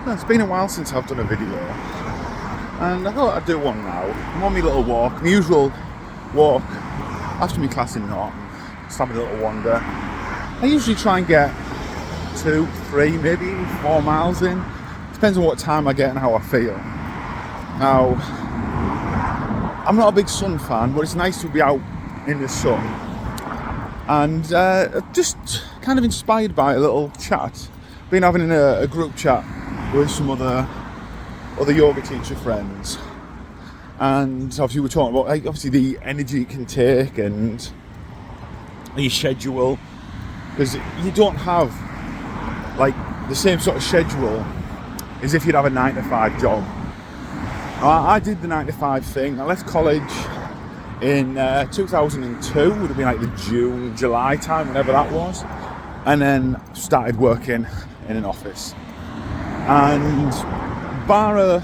It's been a while since I've done a video, and I thought I'd do one now. I'm on my little walk, my usual walk after my class in Norton, just having a little wander. I usually try and get 2, 3, maybe even 4 miles in. Depends on what time I get and how I feel. Now, I'm not a big sun fan, but it's nice to be out in the sun. And just kind of inspired by a little chat. Been having a group chat with some other yoga teacher friends, and obviously we're talking about obviously the energy it can take and your schedule, because you don't have like the same sort of schedule as if you'd have a 9-to-5 job. I did the 9-to-5 thing. I left college in 2002, would have been like the June, July time, whenever that was, and then started working in an office. And bar a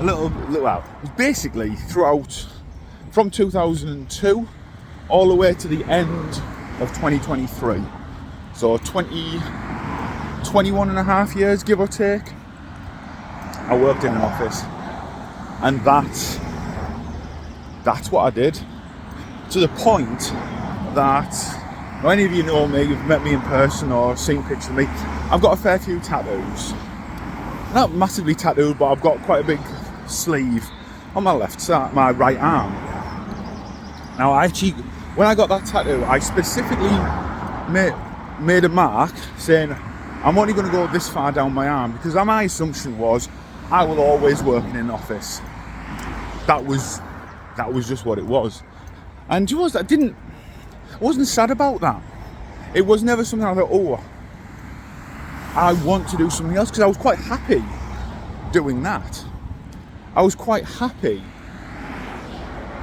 little well, basically throughout from 2002 all the way to the end of 2023, so 21 and a half years, give or take, I worked in an office. And that's what I did, to the point that, well, any of you know me, you've met me in person or seen pictures of me, I've got a fair few tattoos. Not massively tattooed, but I've got quite a big sleeve on my left side, my right arm. Now, when I got that tattoo, I specifically made a mark saying I'm only going to go this far down my arm, because my assumption was I will always work in an office. That was just what it was. And you know what, I wasn't sad about that. It was never something I thought, oh, I want to do something else, because I was quite happy doing that. I was quite happy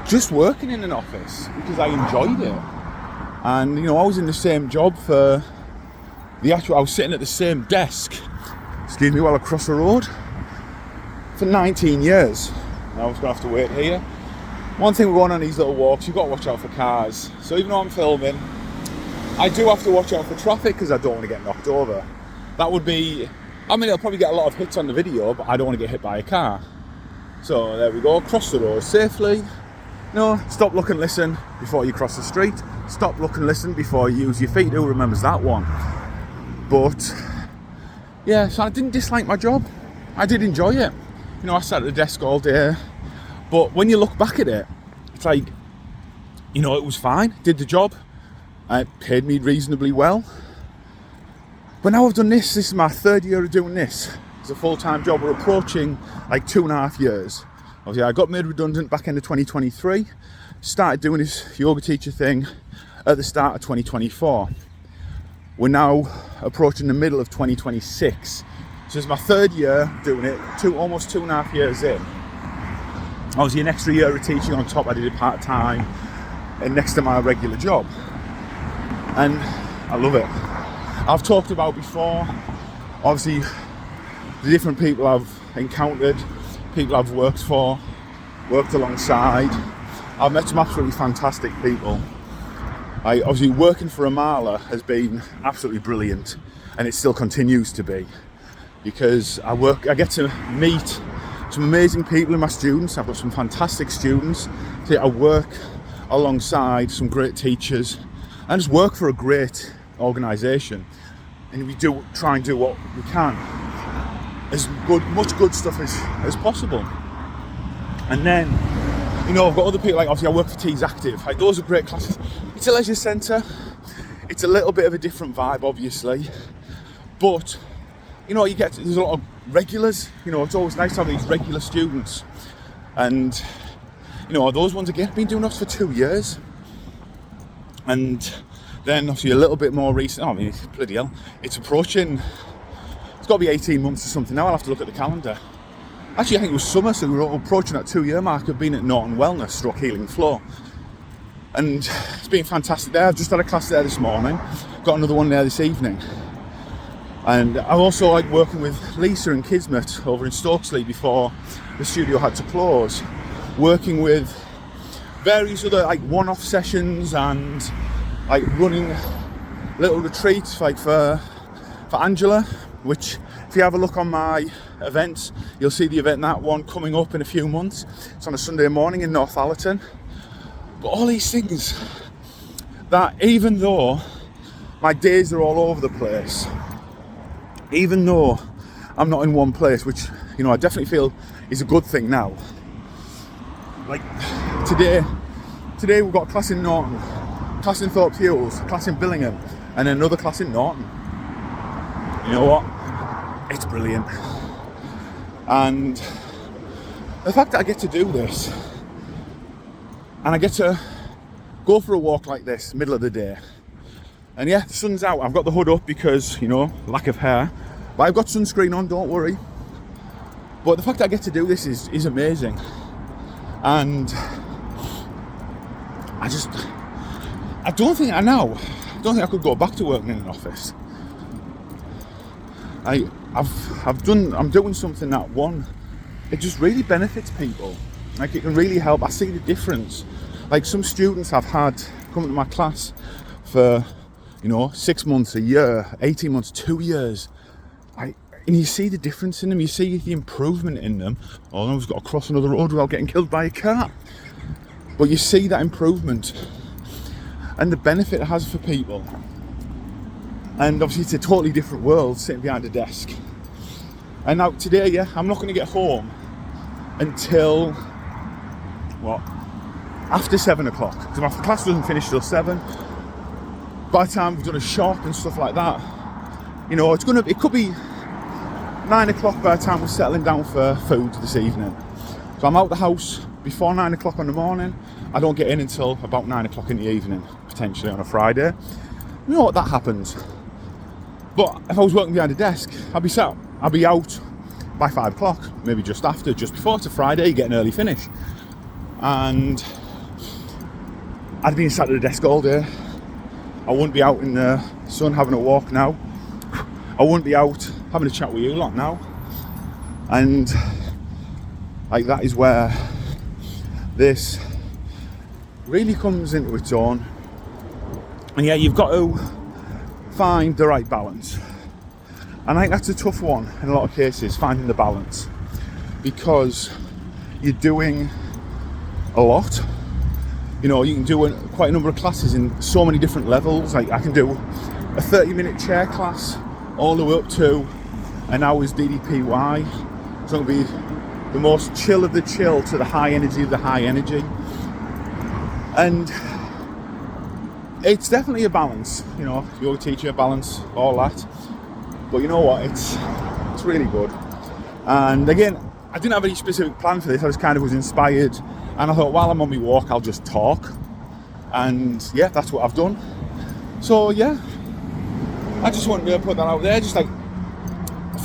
just working in an office because I enjoyed it. And I was in the same job I was sitting at the same desk, excuse me, while I cross the road, for 19 years. I was going to have to wait here. One thing we're going on these little walks, you've got to watch out for cars. So even though I'm filming, I do have to watch out for traffic, because I don't want to get knocked over. That would be, I'll probably get a lot of hits on the video, but I don't want to get hit by a car. So there we go, cross the road safely. Stop, look and listen before you cross the street. Stop, look and listen before you use your feet. Who remembers that one? But yeah, so I didn't dislike my job. I did enjoy it. I sat at the desk all day. But when you look back at it, it's like, it was fine. Did the job. It paid me reasonably well. But now I've done this. This is my 3rd year of doing this. It's a full-time job. We're approaching like 2.5 years. Obviously, I got made redundant back end of 2023. Started doing this yoga teacher thing at the start of 2024. We're now approaching the middle of 2026. So it's my 3rd year doing it, almost 2.5 years in. Obviously, an extra year of teaching on top. I did it part-time and next to my regular job. And I love it. I've talked about before, obviously, the different people I've encountered, people I've worked for, worked alongside. I've met some absolutely fantastic people. Obviously, working for Amala has been absolutely brilliant, and it still continues to be, because I get to meet some amazing people in my students. I've got some fantastic students. So I work alongside some great teachers, and just work for a great organisation. And we do try and do what we can, much good stuff as possible. And then, I've got other people, like obviously I work for Tees Active. Like, those are great classes. It's a leisure centre. It's a little bit of a different vibe, obviously. But, there's a lot of regulars. It's always nice to have these regular students. And, those ones, again, been doing this for 2 years. And then, obviously, a little bit more recent. Bloody hell. It's approaching, it's got to be 18 months or something now. I'll have to look at the calendar. Actually, I think it was summer, so we were approaching that 2-year mark of being at Norton Wellness / Healing Flow. And it's been fantastic there. I've just had a class there this morning. Got another one there this evening. And I also like working with Lisa and Kismet over in Stokesley before the studio had to close. Working with various other one-off sessions and running little retreats for Angela which if you have a look on my events, you'll see the event, that one coming up in a few months. It's on a Sunday morning in Northallerton. But all these things that, even though my days are all over the place, even though I'm not in one place, which, you know, I definitely feel is a good thing now. Like today we've got a class in Norton, class in Thorpe Hills, class in Billingham, and another class in Norton. You know what? It's brilliant. And the fact that I get to do this, and I get to go for a walk like this, middle of the day, and yeah, the sun's out. I've got the hood up because, you know, lack of hair, but I've got sunscreen on, don't worry. But the fact that I get to do this is amazing. And I don't think I could go back to working in an office. I'm doing something that, one, it just really benefits people. Like, it can really help. I see the difference. Like, some students I've had come to my class for, you know, 6 months, a year, 18 months, 2 years. And you see the difference in them, you see the improvement in them. Oh no, we've got to cross another road without getting killed by a car. But you see that improvement and the benefit it has for people. And obviously it's a totally different world sitting behind a desk. And now today, yeah, I'm not going to get home until, after 7 o'clock. Because my class doesn't finish till 7. By the time we've done a shop and stuff like that, you know, it could be 9 o'clock by the time we're settling down for food this evening. So I'm out the house before 9 o'clock in the morning. I don't get in until about 9 o'clock in the evening, potentially on a Friday. You know what, that happens. But if I was working behind a desk, I'd be out by 5 o'clock, maybe just after, just before. It's a Friday, you get an early finish. And I'd be sat at the desk all day. I wouldn't be out in the sun having a walk now. I wouldn't be out having a chat with you lot now. And like, that is where this really comes into its own. And yeah, you've got to find the right balance. And I think that's a tough one in a lot of cases, finding the balance, because you're doing a lot. You know, you can do quite a number of classes in so many different levels. Like, I can do a 30-minute chair class all the way up to an hour's DDPY. So it'll be the most chill of the chill to the high energy of the high energy. And it's definitely a balance, you know, yoga teacher, balance, all that. But you know what, it's really good. And again, I didn't have any specific plan for this. I just kind of was inspired, and I thought, while I'm on my walk, I'll just talk. And yeah, that's what I've done. So yeah, I just wanted to put that out there, just like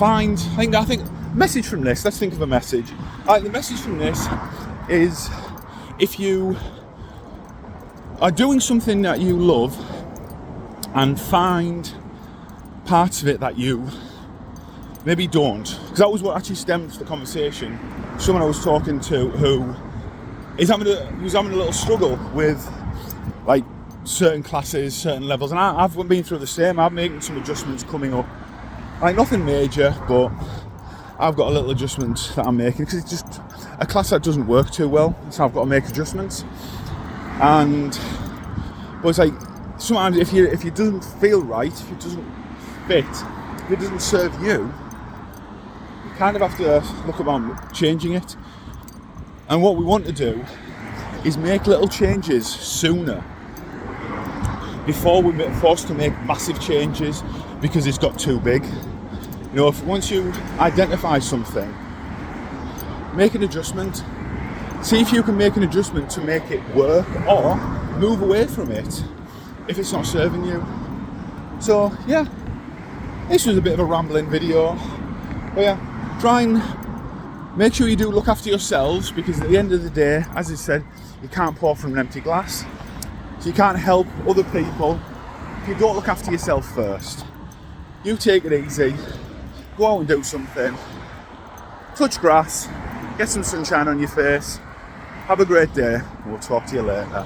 I think message from this, let's think of a message. The message from this is, if you are doing something that you love and find parts of it that you maybe don't, because that was what actually stemmed the conversation. Someone I was talking to who was having a little struggle with like certain classes, certain levels, and I've been through the same. I'm making some adjustments coming up, like nothing major, but I've got a little adjustment that I'm making because it's just a class that doesn't work too well, so I've got to make adjustments. But it's like, sometimes if it doesn't feel right, if it doesn't fit, if it doesn't serve you kind of have to look about changing it. And what we want to do is make little changes sooner, before we're forced to make massive changes because it's got too big. You know, once you identify something, make an adjustment. See if you can make an adjustment to make it work, or move away from it if it's not serving you. So yeah, this was a bit of a rambling video, but yeah, try and make sure you do look after yourselves, because at the end of the day, as I said, you can't pour from an empty glass. So you can't help other people if you don't look after yourself first. You take it easy, go out and do something, touch grass, get some sunshine on your face, have a great day, and we'll talk to you later.